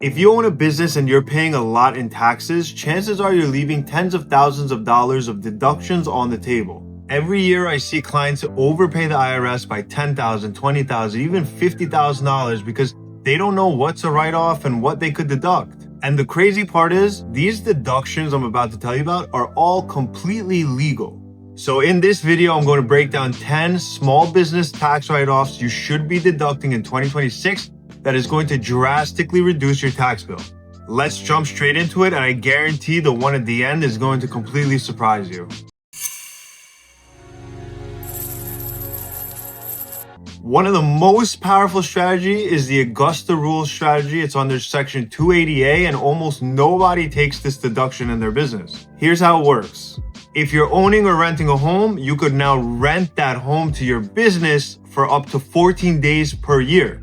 If you own a business and you're paying a lot in taxes, chances are you're leaving tens of thousands of dollars of deductions on the table. Every year I see clients overpay the IRS by $10,000, $20,000, even $50,000 because they don't know what to write off and what they could deduct. And the crazy part is, these deductions I'm about to tell you about are all completely legal. So in this video, I'm going to break down 10 small business tax write-offs you should be deducting in 2026 that is going to drastically reduce your tax bill. Let's jump straight into it, and I guarantee the one at the end is going to completely surprise you. One of the most powerful strategy is the Augusta Rule strategy. It's under section 280A, and almost nobody takes this deduction in their business. Here's how it works. If you're owning or renting a home, you could now rent that home to your business for up to 14 days per year.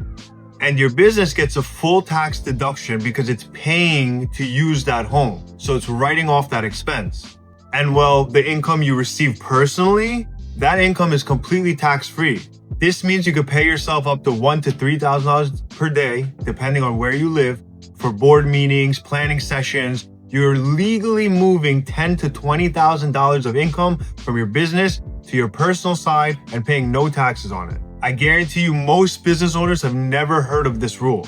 And your business gets a full tax deduction because it's paying to use that home. So it's writing off that expense. And well, the income you receive personally, that income is completely tax-free. This means you could pay yourself up to $1,000 to $3,000 per day, depending on where you live, for board meetings, planning sessions. You're legally moving $10,000 to $20,000 of income from your business to your personal side and paying no taxes on it. I guarantee you most business owners have never heard of this rule.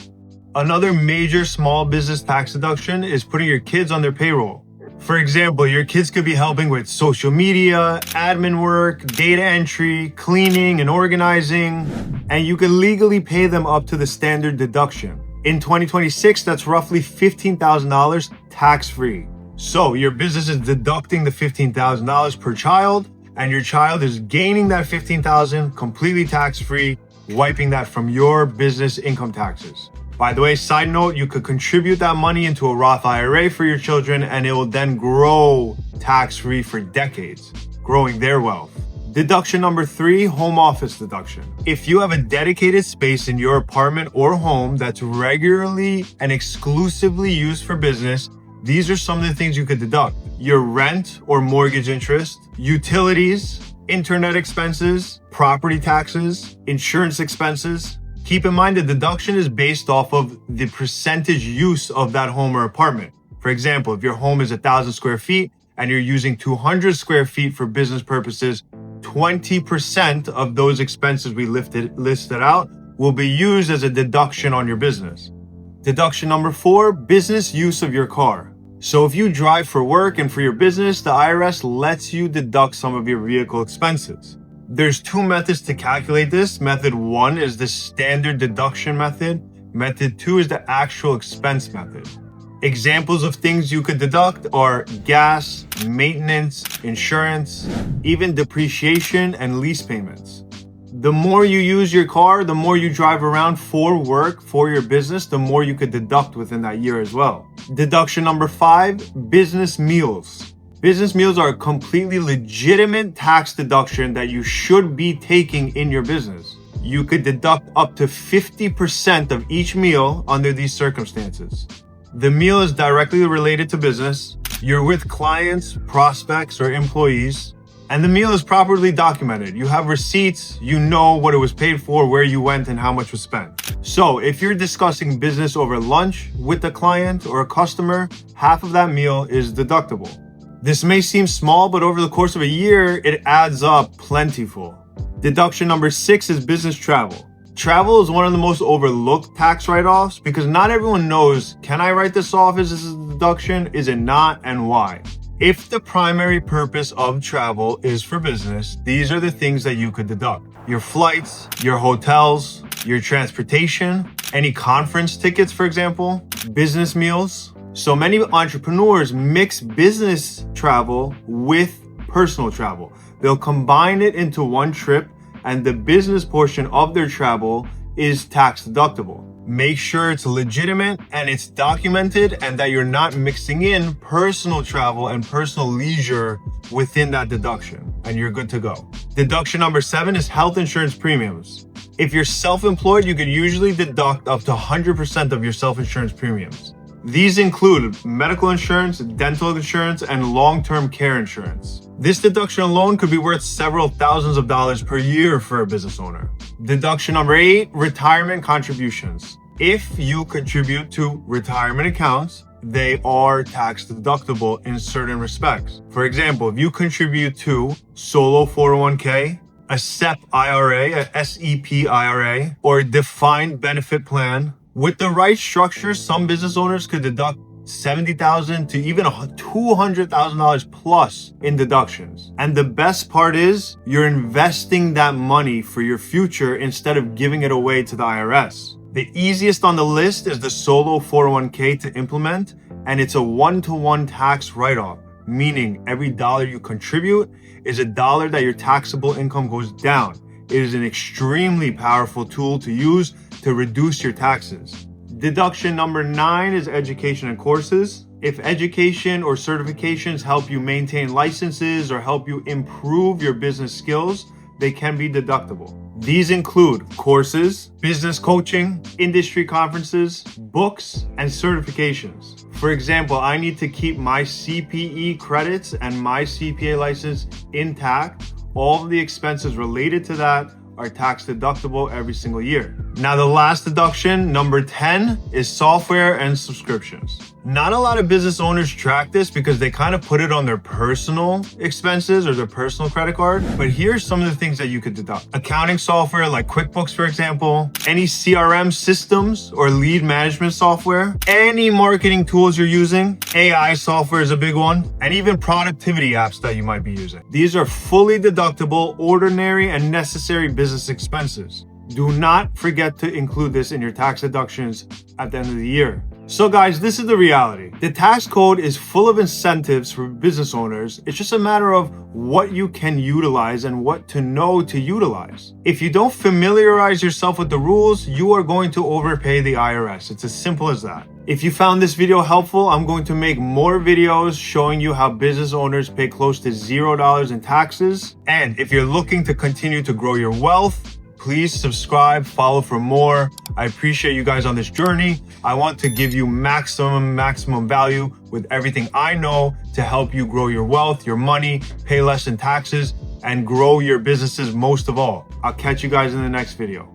Another major small business tax deduction is putting your kids on their payroll. For example, your kids could be helping with social media, admin work, data entry, cleaning and organizing, and you can legally pay them up to the standard deduction. In 2026, that's roughly $15,000 tax-free. So your business is deducting the $15,000 per child, and your child is gaining that $15,000 completely tax-free, wiping that from your business income taxes. By the way, side note, you could contribute that money into a Roth IRA for your children, and it will then grow tax-free for decades, growing their wealth. Deduction number 3, home office deduction. If you have a dedicated space in your apartment or home that's regularly and exclusively used for business, these are some of the things you could deduct. Your rent or mortgage interest, utilities, internet expenses, property taxes, insurance expenses. Keep in mind the deduction is based off of the percentage use of that home or apartment. For example, if your home is 1,000 square feet and you're using 200 square feet for business purposes, 20% of those expenses we listed out will be used as a deduction on your business. Deduction number 4, business use of your car. So if you drive for work and for your business, the IRS lets you deduct some of your vehicle expenses. There's 2 methods to calculate this. Method 1 is the standard deduction method. Method 2 is the actual expense method. Examples of things you could deduct are gas, maintenance, insurance, even depreciation and lease payments. The more you use your car, the more you drive around for work, for your business, the more you could deduct within that year as well. Deduction number 5, business meals. Business meals are a completely legitimate tax deduction that you should be taking in your business. You could deduct up to 50% of each meal under these circumstances. The meal is directly related to business. You're with clients, prospects, or employees, and the meal is properly documented. You have receipts, you know what it was paid for, where you went, and how much was spent. So if you're discussing business over lunch with a client or a customer, half of that meal is deductible. This may seem small, but over the course of a year, it adds up plentiful. Deduction number 6 is business travel. Travel is one of the most overlooked tax write-offs because not everyone knows, can I write this off as a deduction? Is it not, and why? If the primary purpose of travel is for business, these are the things that you could deduct. Your flights, your hotels, your transportation, any conference tickets, for example, business meals. So many entrepreneurs mix business travel with personal travel. They'll combine it into one trip, and the business portion of their travel is tax deductible. Make sure it's legitimate and it's documented, and that you're not mixing in personal travel and personal leisure within that deduction, and you're good to go. Deduction number 7 is health insurance premiums. If you're self-employed, you could usually deduct up to 100% of your self-insurance premiums. These include medical insurance, dental insurance, and long-term care insurance. This deduction alone could be worth several thousands of dollars per year for a business owner. Deduction number 8, retirement contributions. If you contribute to retirement accounts, they are tax deductible in certain respects. For example, if you contribute to solo 401k, a SEP IRA, a SEP IRA, or a defined benefit plan, with the right structure, some business owners could deduct $70,000 to even $200,000 plus in deductions. And the best part is you're investing that money for your future instead of giving it away to the IRS. The easiest on the list is the solo 401k to implement, and it's a 1-to-1 tax write-off, meaning every dollar you contribute is a dollar that your taxable income goes down. It is an extremely powerful tool to use to reduce your taxes. Deduction number 9 is education and courses. If education or certifications help you maintain licenses or help you improve your business skills, they can be deductible. These include courses, business coaching, industry conferences, books, and certifications. For example, I need to keep my CPE credits and my CPA license intact. All of the expenses related to that are tax deductible every single year. Now, the last deduction, number 10, is software and subscriptions. Not a lot of business owners track this because they kind of put it on their personal expenses or their personal credit card. But here's some of the things that you could deduct. Accounting software like QuickBooks, for example, any CRM systems or lead management software, any marketing tools you're using, AI software is a big one, and even productivity apps that you might be using. These are fully deductible, ordinary, and necessary business expenses. Do not forget to include this in your tax deductions at the end of the year. So guys, this is the reality. The tax code is full of incentives for business owners. It's just a matter of what you can utilize and what to know to utilize. If you don't familiarize yourself with the rules, you are going to overpay the IRS. It's as simple as that. If you found this video helpful, I'm going to make more videos showing you how business owners pay close to $0 in taxes. And if you're looking to continue to grow your wealth, please subscribe, follow for more. I appreciate you guys on this journey. I want to give you maximum value with everything I know to help you grow your wealth, your money, pay less in taxes, and grow your businesses most of all. I'll catch you guys in the next video.